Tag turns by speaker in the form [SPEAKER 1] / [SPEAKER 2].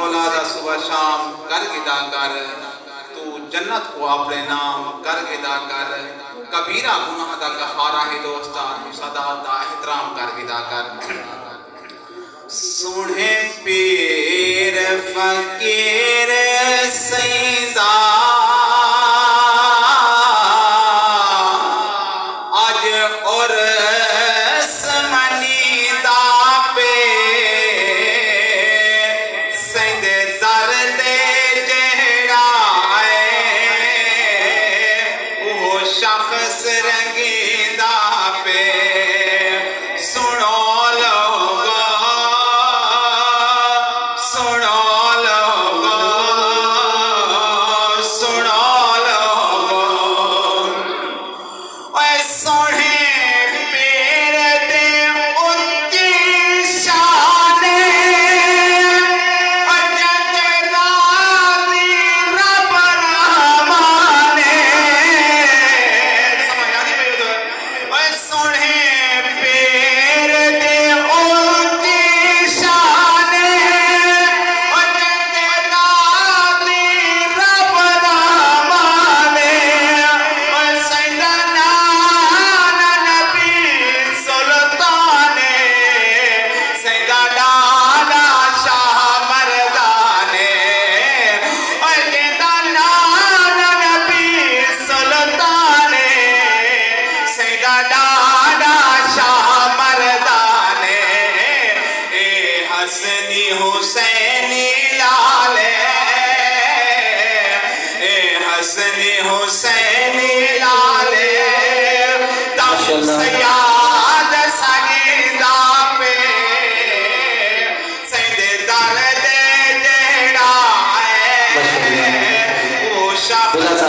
[SPEAKER 1] औलादा सुबह शाम कर गिदा कर, तू जन्नत को अपने नाम कर गिदा कर, कबीरा गुनाह दा गफारा है दोस्ता, तू सदा दा एहतराम कर गिदा कर। सुने पीर फकीर सईदा आज और समनीदा पे सैद दर्द जेड़ा वो शख्स रंगीदा पे सुनो हसनी हुसैनी लाले, हसनी हुसैनी लाले, तब सयाद सगीदा पे सैद दर्द जेड़ा है वो शख्स